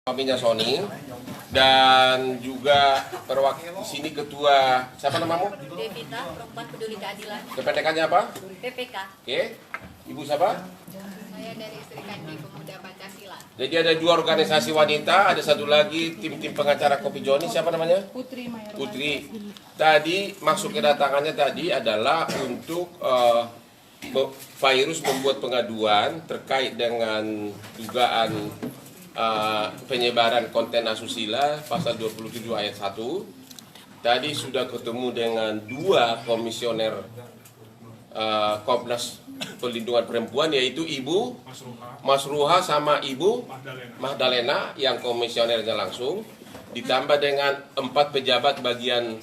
Suaminya Sony dan juga perwakilan di sini ketua siapa namamu? Devita, Perempuan Peduli Keadilan. Kependekannya apa? PPK. Oke. Ibu siapa? Saya dari Serikat Pemuda Pancasila. Jadi ada dua organisasi wanita, ada satu lagi tim pengacara Kopi Joni, siapa namanya? Putri. Tadi maksud kedatangannya tadi adalah untuk Virus membuat pengaduan terkait dengan dugaan penyebaran konten asusila pasal 27 ayat 1. Tadi sudah ketemu dengan dua komisioner Komnas Perlindungan Perempuan, yaitu Ibu Masruha sama Ibu Magdalena yang komisionernya langsung, ditambah dengan 4 pejabat bagian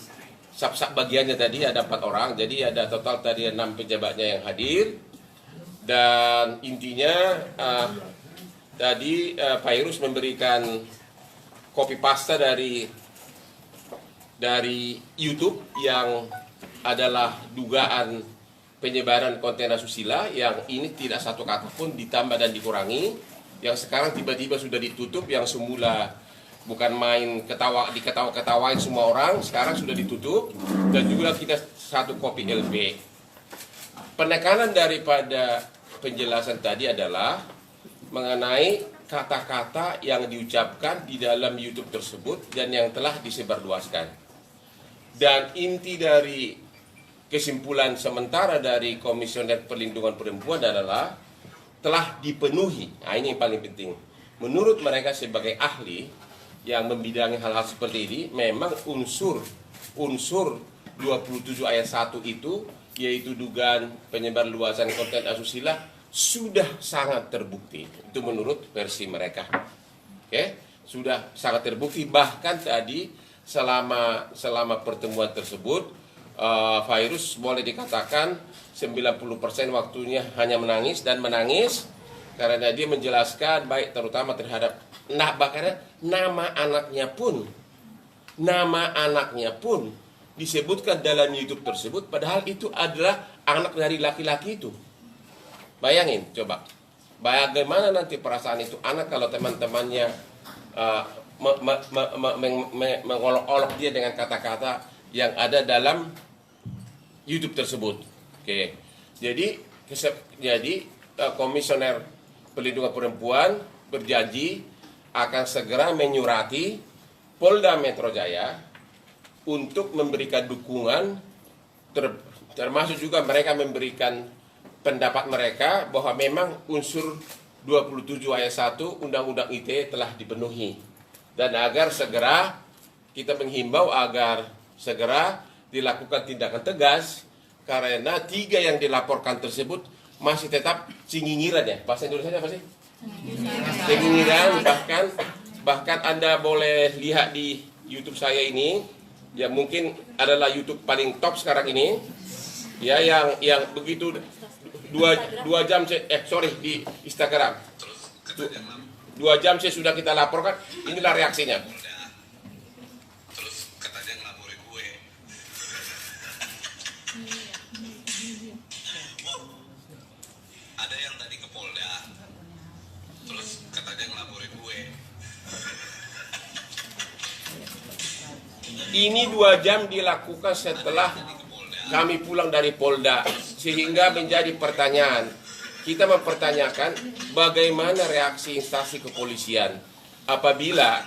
sub-sub bagiannya tadi ada 4 orang, jadi ada total tadi 6 pejabatnya yang hadir. Dan intinya tadi Virus memberikan copy paste dari YouTube yang adalah dugaan penyebaran konten asusila, yang ini tidak satu kata pun ditambah dan dikurangi, yang sekarang tiba-tiba sudah ditutup, yang semula bukan main diketawain semua orang, sekarang sudah ditutup. Dan juga kita satu copy LP. Penekanan daripada penjelasan tadi adalah mengenai kata-kata yang diucapkan di dalam YouTube tersebut dan yang telah disebarluaskan. Dan inti dari kesimpulan sementara dari Komisioner Perlindungan Perempuan adalah telah dipenuhi. Nah, ini yang paling penting. Menurut mereka sebagai ahli yang membidangi hal-hal seperti ini, memang unsur 27 ayat 1 itu, yaitu dugaan penyebar luasan konten asusila, sudah sangat terbukti. Itu menurut versi mereka. Oke, sudah sangat terbukti. Bahkan tadi selama pertemuan tersebut, Virus boleh dikatakan 90% waktunya hanya menangis karena dia menjelaskan baik terutama terhadap bahkan nama anaknya pun disebutkan dalam YouTube tersebut, padahal itu adalah anak dari laki-laki itu. Bayangin coba, bagaimana nanti perasaan itu anak kalau teman-temannya mengolok-olok dia dengan kata-kata yang ada dalam YouTube tersebut. Oke. Jadi Komisioner Perlindungan Perempuan berjanji akan segera menyurati Polda Metro Jaya untuk memberikan dukungan, termasuk juga mereka memberikan pendapat mereka bahwa memang unsur 27 ayat 1 Undang-Undang ITE telah dipenuhi. Dan agar segera kita menghimbau agar segera dilakukan tindakan tegas, karena 3 yang dilaporkan tersebut masih tetap cengingiran, ya. Bahasa Indonesia apa sih? Cengingiran. Bahkan Anda boleh lihat di YouTube saya ini, ya mungkin adalah YouTube paling top sekarang ini, ya, yang begitu 2 jam di Instagram. 2 jam sudah kita laporkan, inilah reaksinya. Ada yang tadi ke Polda, terus katanya ngelaporin gue. Ini 2 jam dilakukan setelah kami pulang dari Polda, sehingga menjadi pertanyaan. Kita mempertanyakan bagaimana reaksi instansi kepolisian apabila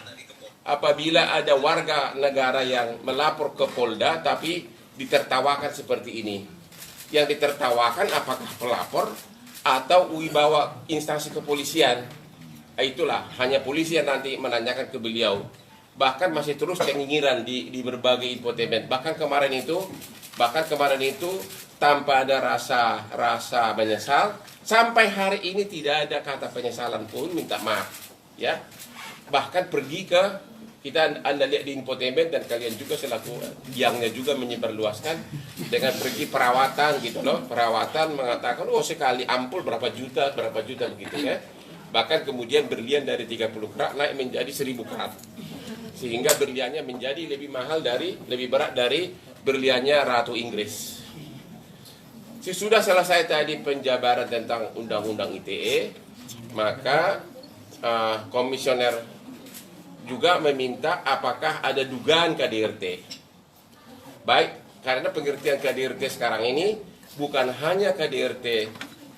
ada warga negara yang melapor ke Polda tapi ditertawakan seperti ini. Yang ditertawakan apakah pelapor atau wibawa instansi kepolisian? Itulah hanya polisi yang nanti menanyakan ke beliau. Bahkan masih terus cengingiran di berbagai infotainment. Bahkan kemarin itu tanpa ada rasa menyesal. Sampai hari ini tidak ada kata penyesalan pun, minta maaf, ya. Bahkan pergi ke Anda lihat di infotainment, dan kalian juga selaku yangnya juga menyebarluaskan dengan pergi perawatan gitu loh. Perawatan mengatakan sekali ampul berapa juta begitu, ya. Bahkan kemudian berlian dari 30 karat naik menjadi 1000 karat. Sehingga berliannya menjadi lebih berat dari berliannya Ratu Inggris. Sesudah selesai tadi penjabaran tentang Undang-Undang ITE, maka Komisioner juga meminta apakah ada dugaan KDRT. Baik, karena pengertian KDRT sekarang ini bukan hanya KDRT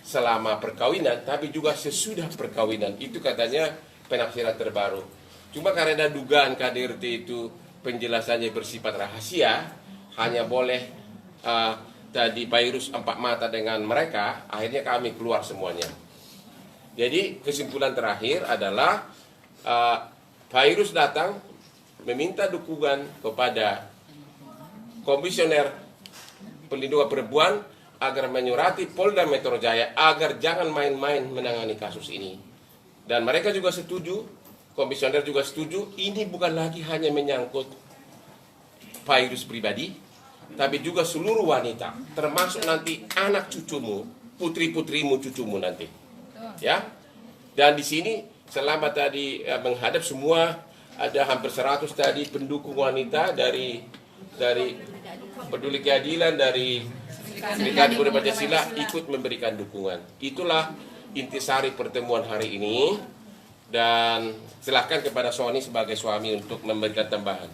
selama perkawinan, tapi juga sesudah perkawinan. Itu katanya penafsiran terbaru. Cuma karena dugaan KDRT itu penjelasannya bersifat rahasia, hanya boleh tadi Pairus 4 mata dengan mereka, akhirnya kami keluar semuanya. Jadi kesimpulan terakhir adalah Pairus datang meminta dukungan kepada Komisioner Perlindungan Perempuan agar menyurati Polda Metro Jaya agar jangan main-main menangani kasus ini. Dan mereka juga setuju, komisioner juga setuju, ini bukan lagi hanya menyangkut Pairus pribadi, tapi juga seluruh wanita, termasuk nanti anak cucumu, putri-putrimu, cucumu nanti. Ya. Dan di sini selama tadi menghadap semua ada hampir 100 tadi pendukung wanita dari Peduli Keadilan, dari Serikat Pemuda Pancasila ikut memberikan dukungan. Itulah intisari pertemuan hari ini, dan silakan kepada Sony sebagai suami untuk memberikan tambahan.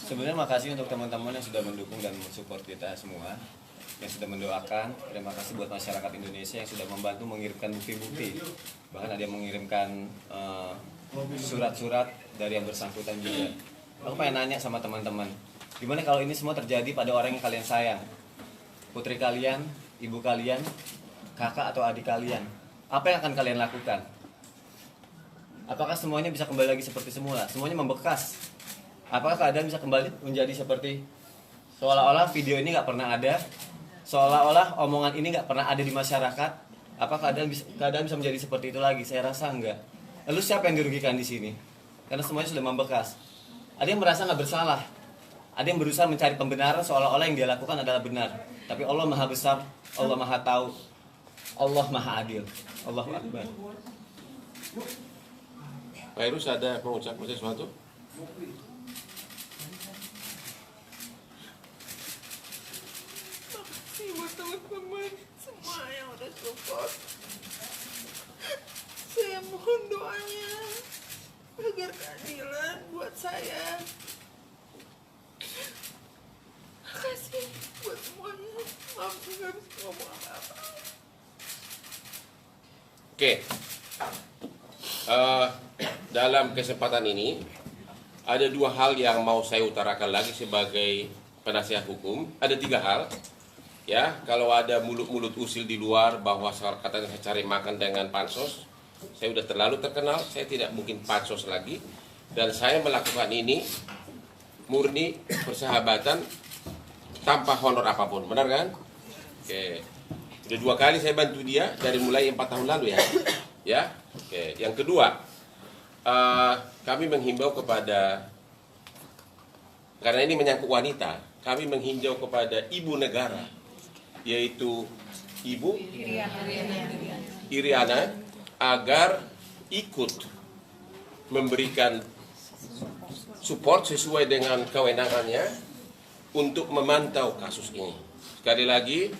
Sebenarnya makasih untuk teman-teman yang sudah mendukung dan mensupport kita semua, yang sudah mendoakan. Terima kasih buat masyarakat Indonesia yang sudah membantu mengirimkan bukti-bukti. Bahkan ada yang mengirimkan surat-surat dari yang bersangkutan juga. Aku pengen nanya sama teman-teman, gimana kalau ini semua terjadi pada orang yang kalian sayang? Putri kalian, ibu kalian, kakak atau adik kalian. Apa yang akan kalian lakukan? Apakah semuanya bisa kembali lagi seperti semula? Semuanya membekas. Apakah keadaan bisa kembali menjadi seperti seolah-olah video ini nggak pernah ada, seolah-olah omongan ini nggak pernah ada di masyarakat? Apakah keadaan bisa menjadi seperti itu lagi? Saya rasa enggak. Lalu siapa yang dirugikan di sini? Karena semuanya sudah membekas. Ada yang merasa nggak bersalah. Ada yang berusaha mencari pembenaran seolah-olah yang dia lakukan adalah benar. Tapi Allah Maha Besar, Allah Maha Tahu, Allah Maha Adil. Allahu Akbar. Pairus ada mengucapkan sesuatu? Makasih buat teman-teman semua yang udah support. Saya mohon doanya agar keadilan buat saya. Makasih buat semuanya. Maaf nggak bisa ngomong apa-apa. Oke. Dalam kesempatan ini ada 2 hal yang mau saya utarakan lagi sebagai penasihat hukum. Ada 3 hal. Ya, kalau ada mulut-mulut usil di luar bahwa katanya saya cari makan dengan pansos, saya udah terlalu terkenal, saya tidak mungkin pansos lagi, dan saya melakukan ini murni persahabatan tanpa honor apapun, benar kan? Oke. Udah 2 kali saya bantu dia dari mulai 4 tahun lalu ya. Ya. Oke. Yang kedua, kami menghimbau kepada, karena ini menyangkut wanita, kami menghimbau kepada ibu negara, yaitu Ibu Iriana, agar ikut memberikan support sesuai dengan kewenangannya untuk memantau kasus ini. Sekali lagi,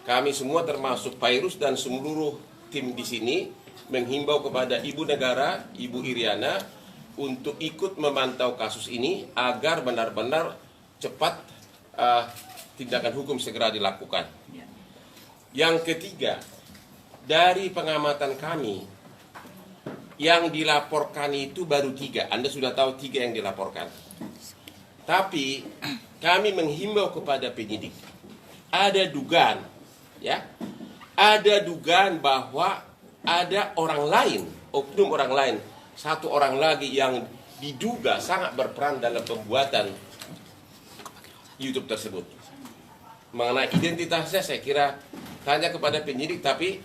kami semua termasuk Pairus dan seluruh tim di sini menghimbau kepada Ibu Negara, Ibu Iriana, untuk ikut memantau kasus ini agar benar-benar cepat tindakan hukum segera dilakukan. Yang ketiga, dari pengamatan kami, yang dilaporkan itu baru 3. Anda sudah tahu 3 yang dilaporkan. Tapi kami menghimbau kepada penyidik, ada dugaan, ya, ada dugaan bahwa ada orang lain, oknum orang lain, 1 orang lagi yang diduga sangat berperan dalam pembuatan YouTube tersebut. Mengenai identitasnya saya kira tanya kepada penyidik, tapi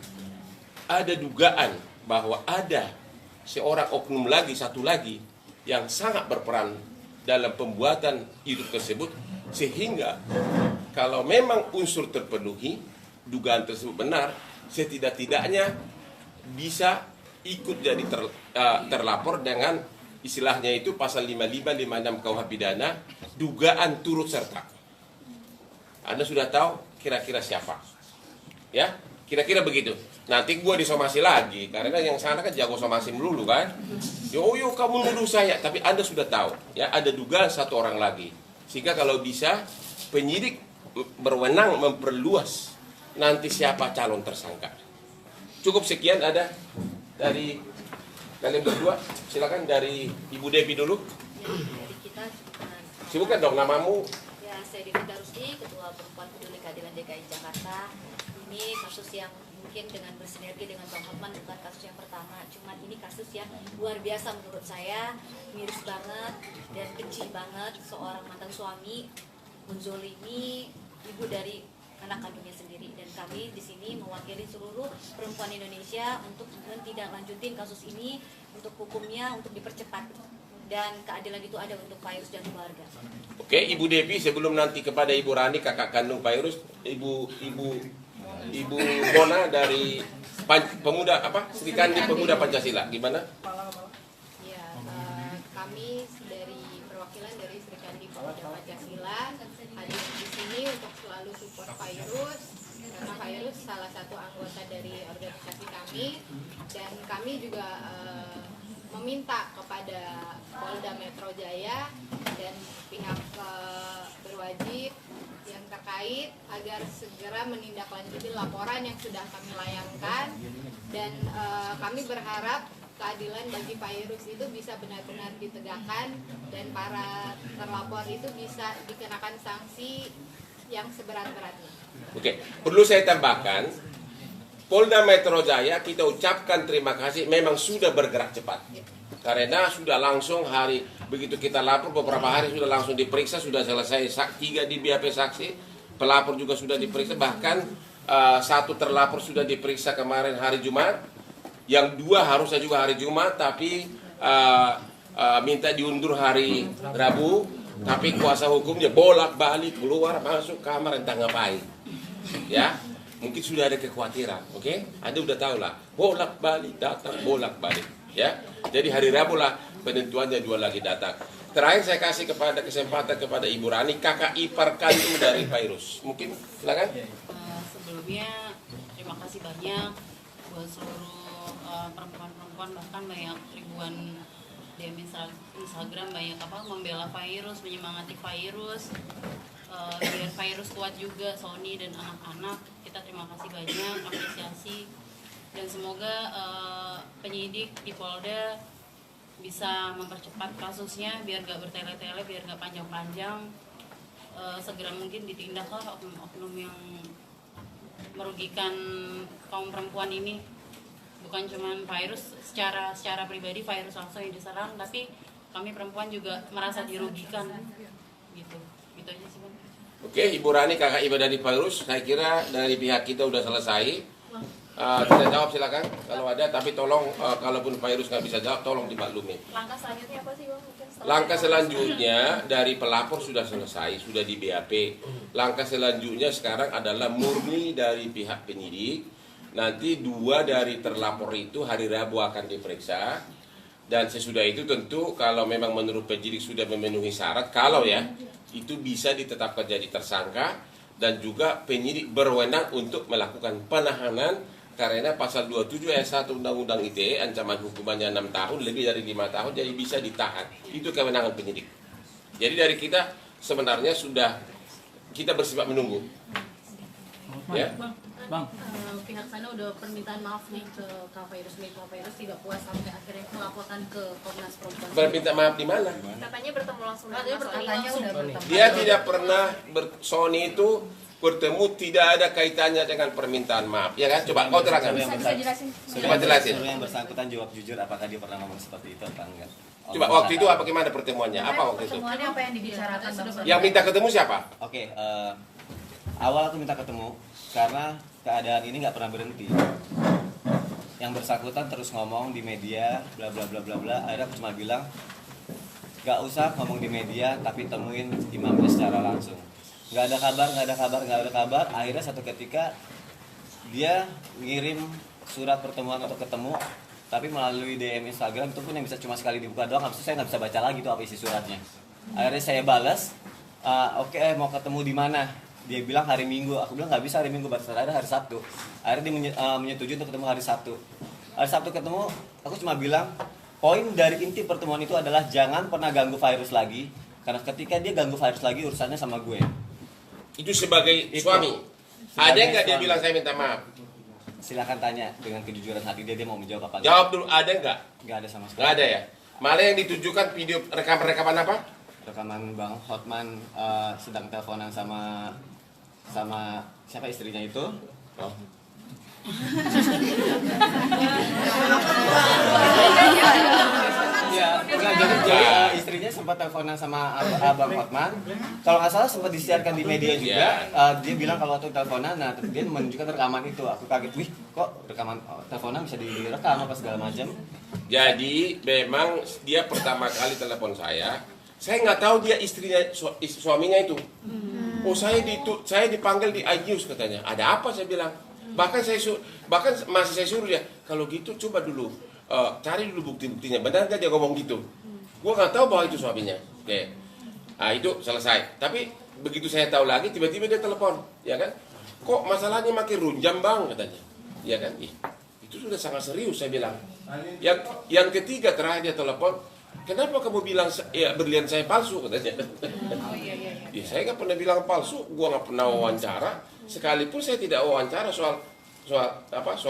ada dugaan bahwa ada seorang oknum lagi, 1 lagi yang sangat berperan dalam pembuatan YouTube tersebut, sehingga kalau memang unsur terpenuhi, dugaan tersebut benar, setidak-tidaknya bisa ikut jadi terlapor dengan istilahnya itu pasal 55, 56 KUH pidana, dugaan turut serta. Anda sudah tahu kira-kira siapa? Ya, Kira-kira begitu. Nanti gue disomasi lagi, karena yang sana kan jago somasi melulu kan. Yo kamu nuduh saya, tapi Anda sudah tahu ya ada dugaan satu orang lagi. Sehingga kalau bisa penyidik berwenang memperluas nanti siapa calon tersangka. Cukup sekian ada dari kalian berdua. Silakan dari Ibu Devi dulu. Ya, dari kita cukup. Sibukan dong namamu. Ya, saya Devita Rusdi, Ketua Perempuan Peduli Keadilan DKI Jakarta. Ini kasus yang mungkin dengan bersinergi dengan Bang Hotman bukan kasus yang pertama, cuman ini kasus yang luar biasa menurut saya, miris banget dan keji banget. Seorang mantan suami menzolimi ibu dari anak kandungnya sendiri, dan kami di sini mewakili seluruh perempuan Indonesia untuk menindaklanjutin kasus ini, untuk hukumnya untuk dipercepat dan keadilan itu ada untuk Pak Irus dan keluarga. Oke, Ibu Devi, sebelum nanti kepada Ibu Rani, kakak kandung Pak Irus, Ibu Mona dari pemuda Sri Kandi Pemuda Pancasila, gimana? Ya, kami dari perwakilan dari Sri Kandi Pemuda Pancasila hadir di sini untuk selalu support Pak Irus, karena Pak Irus salah satu anggota dari organisasi kami, dan kami juga meminta kepada Polda Metro Jaya dan pihak berwajib yang terkait agar segera menindaklanjuti laporan yang sudah kami layangkan, dan kami berharap keadilan bagi Pak Irus itu bisa benar-benar ditegakkan dan para terlapor itu bisa dikenakan sanksi yang seberat-beratnya. Oke, perlu saya tambahkan, Polda Metro Jaya kita ucapkan terima kasih, memang sudah bergerak cepat. Karena sudah langsung hari begitu kita lapor, beberapa hari sudah langsung diperiksa, sudah selesai 3 di BAP saksi, pelapor juga sudah diperiksa, bahkan 1 terlapor sudah diperiksa kemarin hari Jumat, yang 2 harusnya juga hari Jumat, tapi minta diundur hari Rabu, tapi kuasa hukumnya bolak-balik keluar masuk kamar entah ngapain, ya. Mungkin sudah ada kekhawatiran, oke? Anda udah tahu lah, bolak-balik datang, bolak-balik, ya. Jadi hari Rabu lah penentuannya 2 lagi datang. Terakhir saya kasih kesempatan kepada Ibu Rani, kakak ipar kandung dari Pak Irus. Mungkin silakan. Sebelumnya terima kasih banyak buat seluruh perempuan-perempuan, bahkan banyak ribuan DM Instagram banyak membela Pak Irus, menyemangati Pak Irus, biar Pak Irus kuat juga, Sony dan anak-anak. Kita terima kasih banyak, apresiasi, dan semoga penyidik di Polda bisa mempercepat kasusnya biar gak bertele-tele, biar gak panjang-panjang, segera mungkin ditindaklah oknum-oknum yang merugikan kaum perempuan ini. Bukan cuma Pak Irus secara pribadi, Pak Irus langsung yang diserang, tapi kami perempuan juga merasa dirugikan gitu aja sih Bang. Oke, Ibu Rani, kakak ibu dari Pak Irus, saya kira dari pihak kita udah selesai. Kita jawab silakan kalau ada, tapi tolong kalaupun Pak Irus nggak bisa jawab, tolong dimaklumi. Langkah selanjutnya apa sih Bang? Langkah selanjutnya dari pelapor sudah selesai, sudah di BAP. Langkah selanjutnya sekarang adalah murni dari pihak penyidik. Nanti 2 dari terlapor itu hari Rabu akan diperiksa, dan sesudah itu tentu kalau memang menurut penyidik sudah memenuhi syarat, kalau ya itu bisa ditetapkan jadi tersangka, dan juga penyidik berwenang untuk melakukan penahanan karena pasal 27 ayat 1 Undang-Undang ITE ancaman hukumannya 6 tahun lebih dari 5 tahun, jadi bisa ditahan. Itu kewenangan penyidik. Jadi dari kita sebenarnya sudah kita bersifat menunggu. Ya. Bang, pihak sana udah permintaan maaf nih ke Kak Virus nih. Kak Virus tidak puas sampai akhirnya melaporkan ke Komnas Perempuan. Berminta maaf di mana? Katanya bertemu langsung dengan Katanya Mas Sony. bertanya udah bertemu. Dia tidak pernah Sony itu bertemu, tidak ada kaitannya dengan permintaan maaf. Ya kan? Coba kau terangkan. Bisa jelasin? Coba jelasin. Seluruh yang bersangkutan jawab jujur apakah dia pernah ngomong seperti itu atau enggak. Coba waktu itu apa gimana pertemuannya? Apa waktu itu? Pertemuannya apa yang dibicarakan Bang? Yang minta ketemu siapa? Oke, awal aku minta ketemu karena keadaan ini nggak pernah berhenti. Yang bersangkutan terus ngomong di media, bla bla bla bla bla. Akhirnya aku cuma bilang, nggak usah ngomong di media, tapi temuin imamnya secara langsung. Nggak ada kabar. Akhirnya satu ketika dia ngirim surat pertemuan untuk ketemu, tapi melalui DM Instagram, itu pun yang bisa cuma sekali dibuka doang. Habis itu saya nggak bisa baca lagi tuh apa isi suratnya. Akhirnya saya balas, oke, mau ketemu di mana? Dia bilang hari Minggu, aku bilang nggak bisa hari Minggu, batas ada hari Sabtu. Akhirnya dia menyetujui untuk ketemu hari Sabtu. Hari Sabtu ketemu, aku cuma bilang poin dari inti pertemuan itu adalah jangan pernah ganggu virus lagi, karena ketika dia ganggu virus lagi urusannya sama gue. Itu sebagai suami. Ada nggak dia bilang saya minta maaf? Silakan tanya dengan kejujuran hati dia mau menjawab apa. Jawab dulu, ada nggak? Nggak ada sama sekali. Nggak ada ya. Malah yang ditujukan video rekaman apa? Rekaman Bang Hotman sedang teleponan sama siapa istrinya itu. Oh. Ya, jadi istrinya sempat teleponan sama Abang Hotman. Kalau nggak salah sempat disiarkan di media juga. Dia bilang kalau waktu teleponan, nah dia menunjukkan rekaman itu. Aku kaget, wih kok rekaman teleponan bisa direkam apa segala macam. Jadi memang dia pertama kali telepon saya nggak tahu dia istrinya suaminya itu. Oh saya dipanggil di iNews katanya. Ada apa saya bilang? Bahkan masih saya suruh dia kalau gitu coba dulu cari dulu bukti-buktinya. Benar nggak dia ngomong gitu? Gua nggak tahu bahwa itu suaminya. Oke, nah itu selesai. Tapi begitu saya tahu lagi tiba-tiba dia telepon, ya kan? Kok masalahnya makin runjam bang katanya, ya kan? Ih, itu sudah sangat serius saya bilang. Yang ketiga terakhir dia telepon, kenapa kamu bilang ya berlian saya palsu katanya? Ya saya nggak pernah bilang palsu, gua nggak pernah wawancara. Sekalipun saya tidak wawancara soal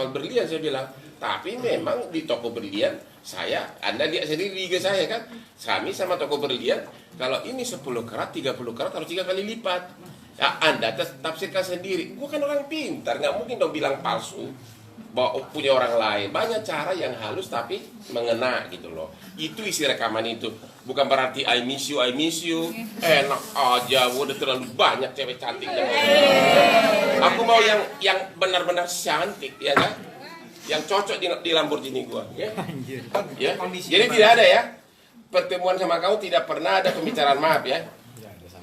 berlian saya bilang. Tapi memang di toko berlian Anda lihat sendiri di IG saya kan, kami sama toko berlian kalau ini 10 karat 30 karat harus 3 kali lipat. Ya, Anda tafsirkan sendiri. Gua kan orang pintar, nggak mungkin dong bilang palsu bahwa punya orang lain. Banyak cara yang halus tapi mengena gitu loh. Itu isi rekaman itu. Bukan berarti I miss you. Enak aja, udah terlalu banyak cewek cantik. Aku mau yang benar-benar cantik, ya kan? Yang cocok di Lamborghini gua, ya? Ya? Jadi tidak ada ya pertemuan sama kamu, tidak pernah ada pembicaraan maaf ya?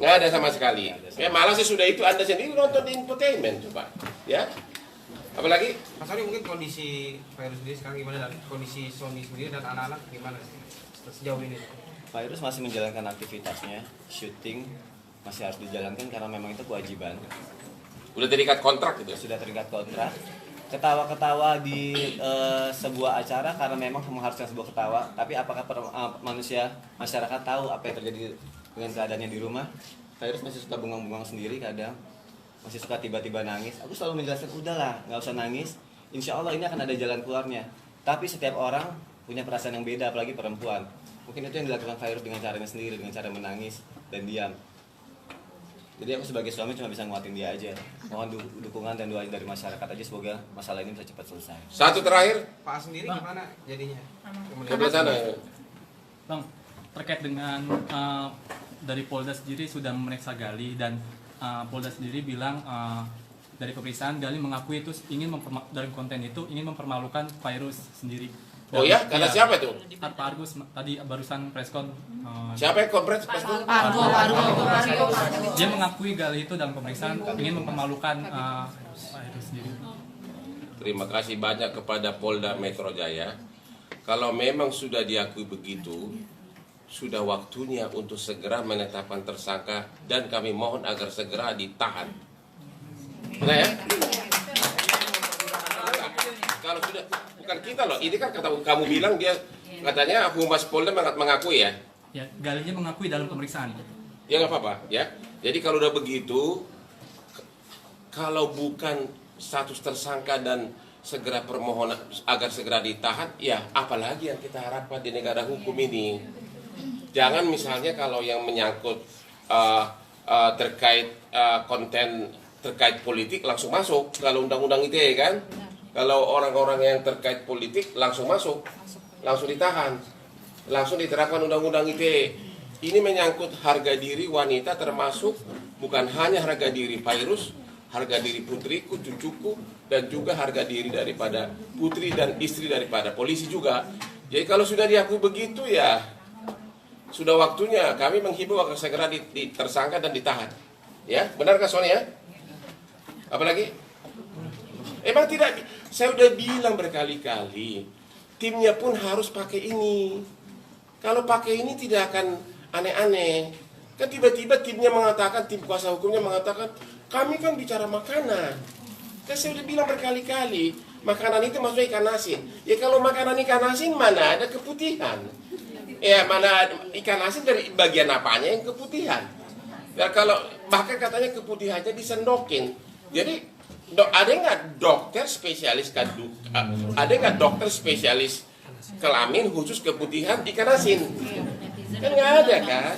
Nggak ada sama sekali. Ya malah sesudah itu Anda sendiri nonton di infotainment coba, ya? Apalagi? Mas Ari, mungkin kondisi virus sendiri sekarang gimana, dan kondisi Sony sendiri dan anak-anak gimana sejauh ini? Virus masih menjalankan aktivitasnya, syuting masih harus dijalankan karena memang itu kewajiban. Udah terikat kontrak gitu? Sudah terikat kontrak. Ketawa-ketawa di sebuah acara karena memang mengharuskan sebuah ketawa. Tapi apakah masyarakat tahu apa yang terjadi dengan keadaannya di rumah? Virus masih suka bungang-bungang sendiri kadang, masih suka tiba-tiba nangis. Aku selalu menjelaskan, udahlah, nggak usah nangis. Insya Allah ini akan ada jalan keluarnya. Tapi setiap orang punya perasaan yang beda, apalagi perempuan. Mungkin itu yang dilakukan virus dengan caranya sendiri, dengan cara menangis dan diam. Jadi aku sebagai suami cuma bisa nguatin dia aja. Mohon dukungan dan doa dari masyarakat aja, semoga masalah ini bisa cepat selesai. Satu terakhir, Pak sendiri gimana jadinya? sebelah sana. Bang, terkait dengan dari Polda sendiri sudah memeriksa Gali dan Polda sendiri bilang dari pemeriksaan Gali mengakui itu dalam konten itu ingin mempermalukan virus sendiri. Oh ya, karena siapa itu? Pak Argus tadi barusan preskon. Siapa yang konferensi pas itu? Dia mengakui Gali itu dalam pemeriksaan ingin mempermalukan virus sendiri. Terima kasih banyak kepada Polda Metro Jaya. Kalau memang sudah diakui begitu, sudah waktunya untuk segera menetapkan tersangka dan kami mohon agar segera ditahan. Benar ya? Kalau sudah, bukan kita loh, ini kan kata kamu bilang dia katanya Humas Polda mengakui ya? Ya, Galinya mengakui dalam pemeriksaan. Ya nggak apa-apa ya. Jadi kalau udah begitu, kalau bukan status tersangka dan segera permohonan agar segera ditahan, ya apalagi yang kita harapkan di negara hukum ini. Jangan misalnya kalau yang menyangkut terkait konten terkait politik langsung masuk kalau undang-undang ITE kan. Kalau orang-orang yang terkait politik langsung masuk, langsung ditahan, langsung diterapkan undang-undang ITE. Ini menyangkut harga diri wanita, termasuk bukan hanya harga diri Virus, harga diri putriku, cucuku, dan juga harga diri daripada putri dan istri daripada polisi juga. Jadi kalau sudah diakui begitu ya sudah waktunya kami menghimbau agar segera tersangka dan ditahan. Ya, benarkah Sonia? Apalagi? Emang tidak, saya udah bilang berkali-kali, timnya pun harus pakai ini. Kalau pakai ini tidak akan aneh-aneh. Kan tiba-tiba timnya mengatakan, tim kuasa hukumnya mengatakan, kami kan bicara makanan. Saya sudah bilang berkali-kali, makanan itu maksudnya ikan asin. Ya kalau makanan ikan asin mana ada keputihan? Ya mana ikan asin dari bagian apanya yang keputihan? Ya kalau bahkan katanya keputihannya disendokin. Jadi ada nggak dokter spesialis ada nggak dokter spesialis kelamin khusus keputihan ikan asin? Kan nggak ada kan?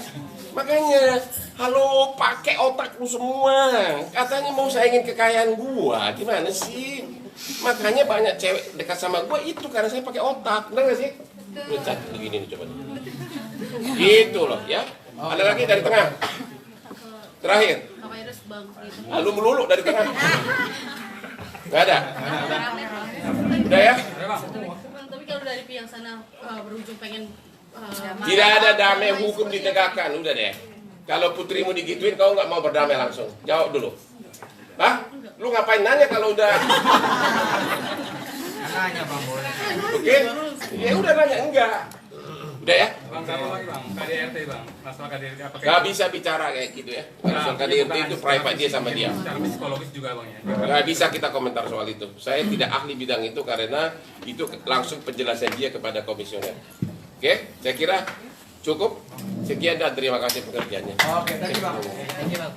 Makanya, halo pakai otak lu semua. Katanya mau saingin kekayaan gua, gimana sih? Makanya banyak cewek dekat sama gua itu karena saya pakai otak, benar nggak sih? Lu cat begini nih coba. Gitu loh ya. Ada lagi dari tengah. Terakhir. Kak Virus Bang gitu. Lalu melulu dari tengah. Gak ada. Udah ya? Bang, tapi kalau dari pihak sana berujung pengen Tidak ada damai hukum ditegakkan, udah deh. Kalau putrimu digituin, kau nggak mau berdamai langsung. Jawab dulu. Hah? Lu ngapain nanya kalau udah? Nanya Bang, boleh. Oke? Ya udah nanya, enggak. Udah ya? Bang, satu lagi bang, KDRT bang, masalah KDRT apa Gak bisa bicara kayak gitu ya. Masalah KDRT itu private dia sama dia. Secara psikologis juga bang ya. Gak bisa kita komentar soal itu. Saya tidak ahli bidang itu karena itu langsung penjelasan dia kepada komisioner. Oke, saya kira cukup. Sekian dan terima kasih pekerjaannya. Oke, thank you Bang. Thank you Bang.